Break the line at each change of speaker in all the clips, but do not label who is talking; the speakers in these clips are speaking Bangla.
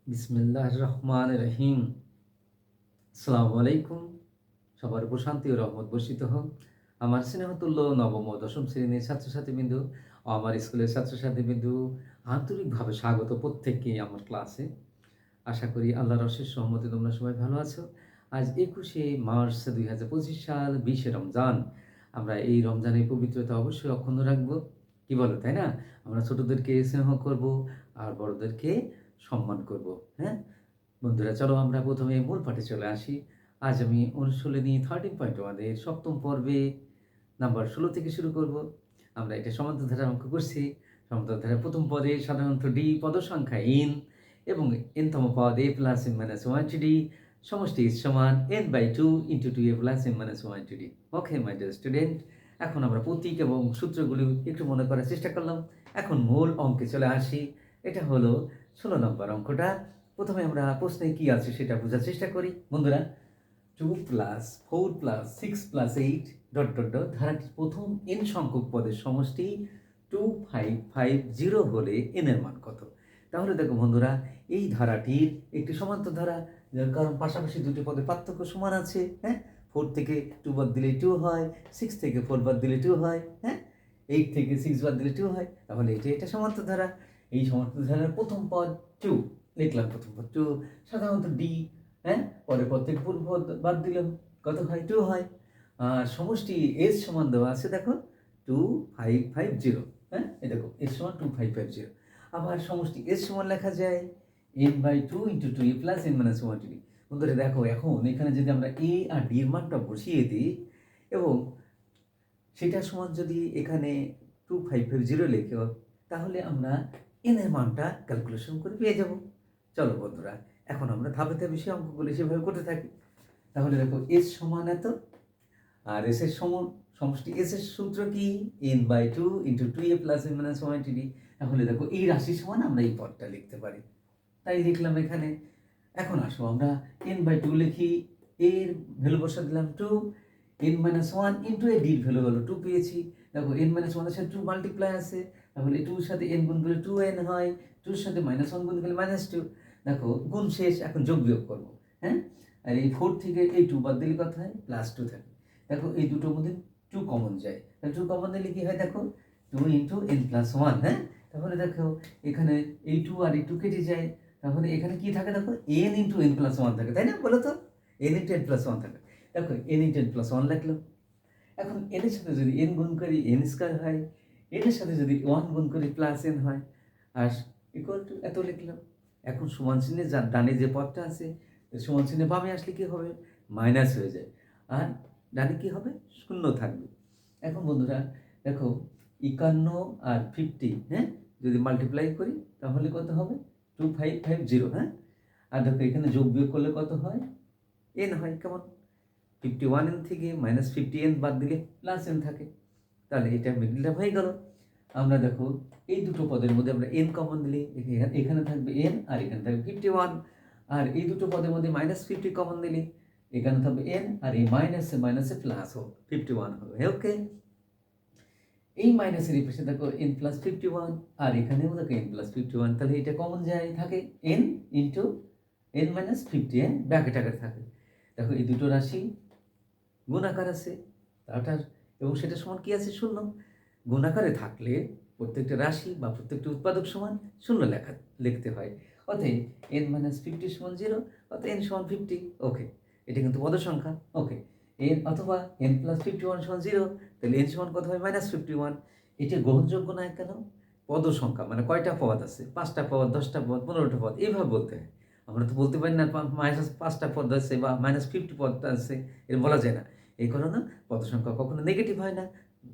বিসমিল্লাহির রহমানির রহিম। আসসালামু আলাইকুম। সবার উপর শান্তি ও রহমত বর্ষিত হোক। আমার স্নেহতুল্য নবম ও দশম শ্রেণীর ছাত্রছাত্রীবৃন্দু ও আমার স্কুলের ছাত্রছাত্রীবৃন্দু, আন্তরিকভাবে স্বাগত প্রত্যেককে আমার ক্লাসে। আশা করি আল্লাহর অশেষ রহমতে তোমরা সবাই ভালো আছো। আজ ২১শে মার্চ ২০২৫ সাল ২০শে রমজান। আমরা এই রমজানের পবিত্রতা অবশ্যই অক্ষুণ্ণ রাখবো। কি বলো, তাই না? আমরা ছোটদেরকে স্নেহ করব আর বড়দেরকে সম্মান করব। হ্যাঁ বন্ধুরা, চলো আমরা প্রথমে মূল পাঠে চলে আসি। আজ আমি অনুশীলনী 13.1 এর সপ্তম পর্বে নাম্বার 16 থেকে শুরু করব। আমরা এটা সমান্তর ধারা অঙ্ক করছি। সমান্তর ধারার প্রথম পদে সাধারণত ডি পদ সংখ্যা n এবং nতম পদ a plus n minus 1 D সমষ্টি is সমান n/2 × 2a plus n minus 1 D. Okay my dear student, এখন আমরা প্রতীক এবং সূত্রগুলি একটু মনে করার চেষ্টা করলাম। এখন মূল অঙ্কে চলে আসি। এটা হলো 16 নম্বর অঙ্কটা। প্রথমে আমরা প্রশ্নে কি আছে সেটা বোঝার চেষ্টা করি। বন্ধুরা, 2 plus 4 plus 6 plus 8 dot dot dot ধারাটির প্রথম n সংখ্যক পদের সমষ্টি 2550 হলে n এর মান কত? তাহলে দেখো বন্ধুরা, এই ধারাটির একটি সমান্তর ধারা, যার কারণ পাশাপাশি দুটি পদের পার্থক্য সমান আছে। হ্যাঁ, 4 থেকে 2 বাদ দিলে 2 হয়, 6 থেকে 4 বাদ দিলে 2 হয়, হ্যাঁ, 8 থেকে 6 বাদ দিলে 2 হয়। তাহলে এটা সমান্তর ধারা। এই সমান্তর ধারার প্রথম পদ 2 লিখলাম, প্রথম পদ 2। সাধারণত ডি, হ্যাঁ, পরের পদ থেকে পূর্ব পদ বাদ দিলাম, কত হয়? 2 হয়। আর সমষ্টি এস সমান দেওয়া আছে, দেখো 2550। হ্যাঁ, এই দেখো এস সমান 2550। আবার সমষ্টি এস সমান লেখা যায় n/2 × 2a plus n minus 1 D. বন্ধুরা দেখো, এখন এখানে যদি আমরা এ আর ডি এর মানটা বসিয়ে দিই এবং সেটা সমান যদি এখানে 2550 লিখো, তাহলে আমরা n এর মানটা ক্যালকুলেশন করে পেয়ে যাব। চলো বন্ধুরা, এখন আমরা ধাপে ধাপে সে অঙ্কগুলি সেভাবে করতে থাকি। তাহলে দেখো এস সমান এত, আর এস এর সমষ্টি এস এর সূত্র কি? n/2 × 2a plus n minus 1 D. তাহলে দেখো এই রাশি সমান আমরা এই পদটা লিখতে পারি, তাই লিখলাম এখানে। এখন আসো আমরা n/2 লিখি, এর ভ্যালু বসা দিলাম 2, n-1 × a ডির ভ্যালু হলো 2 পেয়েছি। দেখো n-1 এর সাথে 2 মাল্টিপ্লাই আছে, তাহলে 2 এর সাথে n গুণ করলে 2n হয়, 2 এর সাথে -1 গুণ করলে -2। দেখো গুণ শেষ, এখন যোগ বিয়োগ করব। হ্যাঁ, আর এই 4 থেকে এই 2 বাদ দিলে কত হয়? +2 থাকে। দেখো এই দুটোর মধ্যে 2 কমন যায়, তাহলে 2 কমন দিলে কি হয়? দেখো 2 × n+1। হ্যাঁ, তাহলে দেখো এখানে এই 2 আর এই 2 কেটে যায়, তাহলে এখানে কি থাকে? দেখো n × n+1 থাকে, তাই না? বলো তো, n × n+1 থাকে। দেখো n × n+1 লিখলাম। এখন n এর সাথে যদি n গুণ করি n² হয়, n এর সাথে যদি 1 গুণ করি +n হয়, আর ইকুয়াল টু এত লিখলাম। এখন সমান চিহ্নের ডানে যে পদটা আছে, সমান চিহ্নের বামে আসলে কি হবে? মাইনাস হয়ে যায়, আর ডানে কি হবে? শূন্য থাকবে। এখন বন্ধুরা দেখো 51 আর 50, হ্যাঁ, যদি মাল্টিপ্লাই করি তাহলে কত হবে? 2550। হ্যাঁ, আর দেখো এখানে যোগ বিয়োগ করলে কত হয়? n হয়। কেমন? 51n থেকে -50n বাদ দিলে +n থাকে, তাহলে এটা মিডলটা হয়ে গেল। আমরা দেখো এই দুটো পদের মধ্যে আমরা n কমন দিলে এখানে থাকবে n আর এখানে থাকবে 51, আর এই দুটো পদের মধ্যে -50 কমন দিলে এখানে থাকবে n আর এই মাইনাসে মাইনাসে প্লাস হবে, 51 হবে। ওকে, এই মাইনাসের এই পাশে দেখো n+51 আর এখানেও দেখো n+51, তাহলে এটা কমন যায়, থাকে n × n-50, ব্র্যাকেট আকারে থাকে। দেখো এই দুটো রাশি গুণাকার আছে, তারটার এবং সেটা সমান কি আছে? শূন্য। গুণাকারে থাকলে প্রত্যেকটা রাশি বা প্রত্যেকটা উৎপাদক সমান শূন্য লিখতে হয়। অতএব n-50 সমান 0, অতএব n সমান 50। ওকে, এটা কিন্তু পদ সংখ্যা। ওকে, n অথবা n+51 সমান 0, তাহলে n সমান কত হয়? -51। এটা গ্রহণযোগ্য নয় কেন? পদ সংখ্যা মানে কয়টা পদ আছে? 5টা পদ, 10টা পদ, 15টা পদ, এইভাবে বলতে হয়। আমরা তো বলতে পারি না -5টা পদ আছে বা -50 পদ আছে, এরকম বলা যায় না। এই কারণে পদ সংখ্যা কখনো নেগেটিভ হয় না,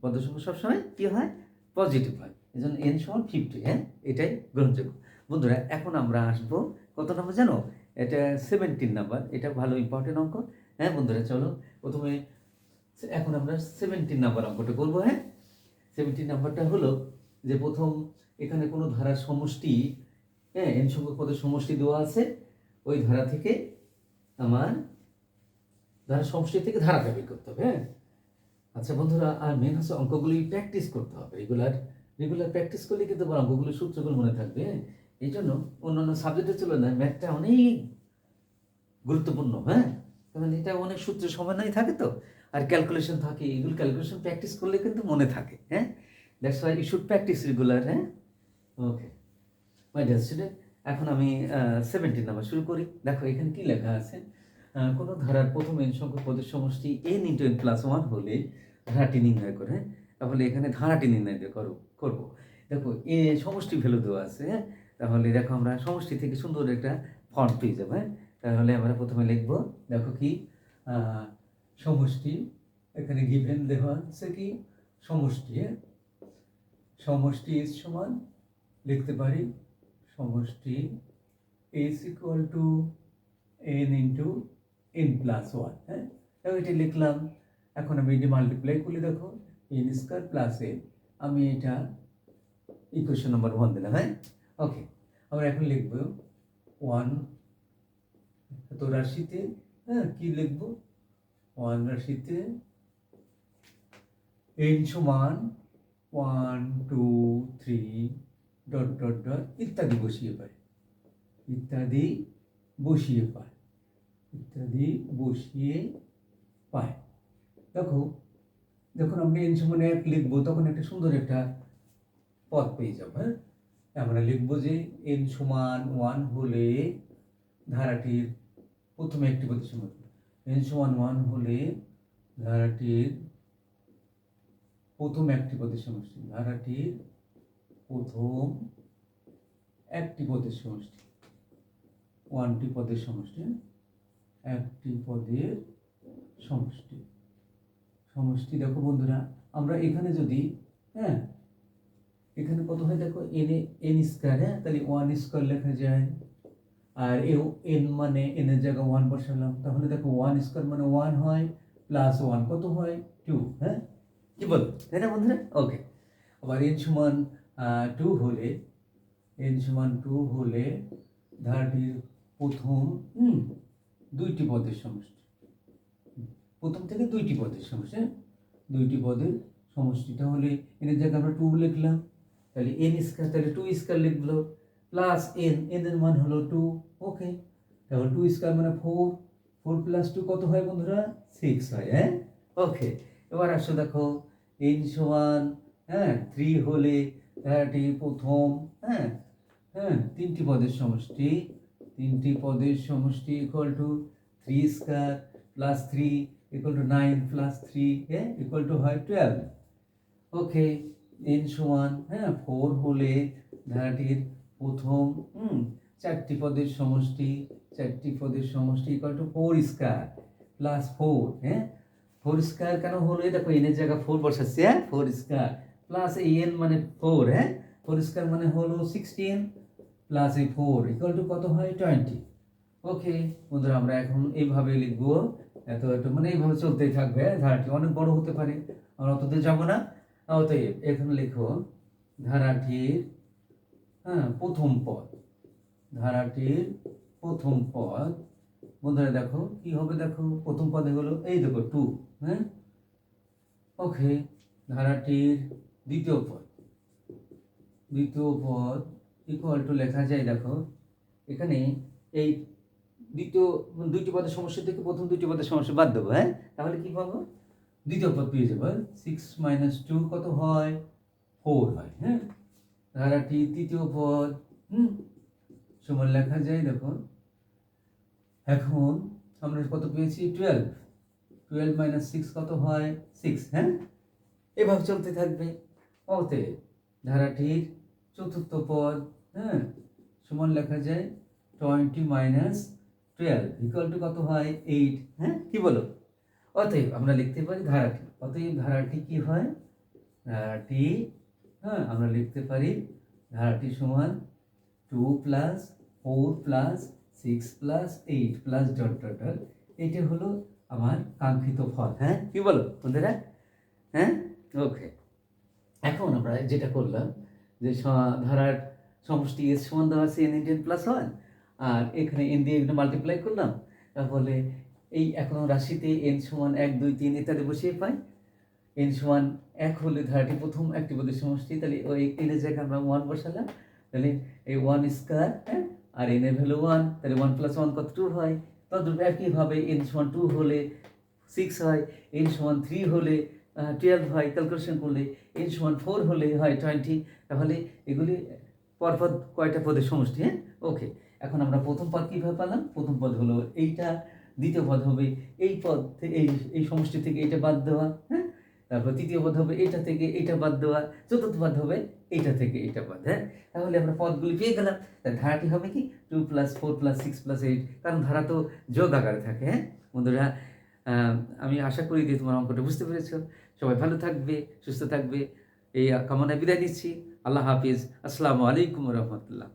পদ সংখ্যা সবসময় কি হয়? পজিটিভ হয়। এই জন্য n সমান 50। হ্যাঁ, এটাই গ্রহণযোগ্য। বন্ধুরা এখন আমরা আসবো কত নম্বর জানো? এটা 17 নাম্বার। এটা ভালো ইম্পর্টেন্ট অঙ্ক। হ্যাঁ বন্ধুরা, চলো প্রথমে এখন আমরা 17 নাম্বার অঙ্কটা করবো। হ্যাঁ, 17 নাম্বারটা হলো যে প্রথম এখানে কোনো ধারার সমষ্টি, হ্যাঁ, n সংখ্যক পদের সমষ্টি দেওয়া আছে, ওই ধারা থেকে আমার ধারার সমষ্টি থেকে ধারাটা বের করতে হবে। হ্যাঁ, আচ্ছা বন্ধুরা, আর মেন হচ্ছে অঙ্কগুলি প্র্যাকটিস করতে হবে। রেগুলার প্র্যাকটিস করলে কিন্তু অঙ্কগুলির সূত্রগুলো মনে থাকবে। এই জন্য অন্যান্য সাবজেক্টের তুলনায় ম্যাথটা অনেক গুরুত্বপূর্ণ, হ্যাঁ, কারণ এটা অনেক সূত্রের সমন্বয় থাকে তো, আর ক্যালকুলেশন থাকে, এগুলো ক্যালকুলেশন প্র্যাকটিস করলে কিন্তু মনে থাকে, হ্যাঁ, that's why you should practise regular, হ্যাঁ। ওকে মাই ডিয়ার স্টুডেন্ট, এখন আমি 17 নাম্বার শুরু করি। দেখো এখানে কি লেখা আছে, কোনো ধারার প্রথম n সংখ্যক পদের সমষ্টি n × n+1 হলে ধারাটি নির্ণয় করে, হ্যাঁ, তাহলে এখানে ধারাটি নির্ণয় করবো। দেখো এ সমষ্টি ভ্যালু দেওয়া আছে, হ্যাঁ, তাহলে দেখো আমরা সমষ্টি থেকে সুন্দর একটা ফর্ম পেয়ে যাবো, হ্যাঁ। তাহলে আমরা প্রথমে লিখব, দেখো কি সমষ্টি, এখানে গিভেন দেওয়া আছে কি সমষ্টি, হ্যাঁ, সমষ্টি ইজ সমান লিখতে পারি সমষ্টি is equal to n into n+1, হ্যাঁ, এটা লিখলাম। এখন আমি এটি মাল্টিপ্লাই করলে দেখো n² + n, আমি এটা ইকুয়েশন নাম্বার 1 দিলাম, হ্যাঁ। ওকে, আমরা এখন লিখব 1 তো রাশিতে, হ্যাঁ, কি লিখব 1 রাশিতে n সমান 1 2 3 ... ইত্যাদি বসিয়ে পাই, ইত্যাদি বসিয়ে পাই। দেখো যখন আমরা n সমান 1 লিখবো তখন একটা সুন্দর একটা পদ পেয়ে যাবো, হ্যাঁ। আমরা লিখবো যে n সমান 1 হলে ধারাটির প্রথম একটি পদের সমষ্টি, n সমান 1 হলে ধারাটির প্রথম একটি পদের সমষ্টি, ধারাটির প্রথম একটি পদের সমষ্টি, 1টি পদের সমষ্টি, একটি পদের সমষ্টি। সমষ্টি দেখো বন্ধুরা, আমরা এখানে যদি, হ্যাঁ, এখানে কত হয় দেখো n², হ্যাঁ, তাহলে 1² লেখা যায়, আর n মানে n এর জায়গায় 1 বসালাম, তাহলে দেখো 1² মানে 1 হয়, +1 কত হয় 2, হ্যাঁ, কি বল, তাই না বন্ধুরা? ওকে, আবার n সমান 2 হলে, n সমান 2 হলে ধারাটির প্রথম দুইটি পদের সমষ্টি, প্রথম থেকে দুইটি পদের সমষ্টি, দুইটি পদের সমষ্টিটা হলে n এর জায়গায় আমরা 2 লিখলাম, তাহলে n², তাহলে 2² লিখলো, প্লাস n, n এর মান হলো 2, ওকে, তাহলে 2² মানে 4, 4 + 2 কত হয় বন্ধুরা 6 হয়, হ্যাঁ। ওকে, এবার আসো দেখো n সমান, হ্যাঁ, 3 হলে ধারাটি প্রথম, হ্যাঁ, তিনটি পদের সমষ্টি, তিনটি পদের সমষ্টি ইকুয়াল টু 3² + 3 ইকুয়াল টু 9 + 3, হ্যাঁ, ইকুয়াল টু হয় 12। ওকে, n সমান, হ্যাঁ, 4 হলে ধারাটির প্রথম চারটি পদের সমষ্টি, চারটি পদের সমষ্টি ইকুয়াল টু 4² + 4, হ্যাঁ, 4² কেন হলো, দেখো n এর জায়গায় 4 বসাচ্ছি, হ্যাঁ, 4² প্লাস এই n মানে 4, হ্যাঁ, 4² মানে হলো 16 প্লাস এই 4 ইকুয়াল টু কত হয় 20। ওকে বন্ধুরা, আমরা এখন এইভাবে লিখবো, এত মানে এইভাবে চলতেই থাকবে, ধারাটি অনেক বড় হতে পারে, আমরা অতদূর যাবো না। অতএব এখানে লিখো ধারাটির, হ্যাঁ, প্রথম পদ, ধারাটির প্রথম পদ, বন্ধুরা দেখো কি হবে, দেখো প্রথম পদে হলো এই দেখো 2, হ্যাঁ। ওকে, ধারাটির দ্বিতীয় পদ, দ্বিতীয় পদ ইকুয়াল টু লেখা যায়, দেখো এখানে এই দ্বিতীয় দুইটি পদের সমষ্টি থেকে প্রথম দুইটি পদের সমষ্টি বাদ দেবো, হ্যাঁ, তাহলে কি পাবো, দ্বিতীয় পদ পেয়ে যাবো, 6 - 2 কত হয় 4 হয়, হ্যাঁ। ধারাটি তৃতীয় পদ সমান লেখা যায়, দেখো এখন আমরা কত পেয়েছি 12, 12 - 6 কত হয় 6, হ্যাঁ, এভাবে চলতে থাকবে। অতএব ধারাটির চতুর্থ পদ, হ্যাঁ, সমান লেখা যায় 20 - 12 ইকুয়াল টু কত হয় 8, হ্যাঁ, কি বলো? অতএব আমরা লিখতে পারি ধারাটি, অতএব ধারাটি কি হয়, ধারাটি, হ্যাঁ, আমরা লিখতে পারি ধারাটি সমান 2 + 4 + 6 + 8 +... এটা হলো আমার কাঙ্ক্ষিত ফল, হ্যাঁ, কি বলো বন্ধুরা? হ্যাঁ, ওকে, এখন আমরা যেটা করলাম যে ধারার সমষ্টি s সমান দেওয়া আছে n × n+1, আর এখানে n দিয়ে একটা মাল্টিপ্লাই করলাম, তাহলে এই এখন রাশিতে n সমান 1 2 3 ইত্যাদি বসিয়ে পাই। n সমান 1 হলে ধারাটি প্রথম একটি পদের সমষ্টি, তাহলে ওই n এর জায়গায় আমরা 1 বসালাম, তাহলে এই 1 স্কোয়ার, হ্যাঁ, আর n এর ভ্যালু 1, তাহলে 1 + 1 কত 2 হয়। তদ্রূপ একইভাবে n সমান 2 হলে 6 হয়, n সমান 3 হলে 12 হয়, ক্যালকুলেশন করলে n সমান 4 হলে হয় 20। তাহলে এগুলি পরপর কয়টা পদের সমষ্টি, হ্যাঁ, ওকে। এখন আমরা প্রথম পদ কীভাবে পেলাম? প্রথম পদ হলো এইটা, দ্বিতীয় পদ হবে এই পদ থেকে এই সমষ্টি থেকে এটা বাদ দেওয়া, হ্যাঁ, তারপর তৃতীয় পদ হবে এইটা থেকে এইটা বাদ দেওয়া, চতুর্থ পদ হবে এইটা থেকে এইটা বাদ, হ্যাঁ। তাহলে আমরা পদগুলি পেয়ে গেলাম। তাই ধারাটি হবে কি 2 + 4 + 6 + 8, কারণ ধারা তো যোগ আকারে থাকে, হ্যাঁ বন্ধুরা। আমি আশা করি যে তোমার অঙ্কটা বুঝতে পেরেছ। সবাই ভালো থাকবে, সুস্থ থাকবে, এই কামনায় বিদায় নিচ্ছি। আল্লাহ হাফিজ। আসসালামু আলাইকুম রহমতুল্লাহ।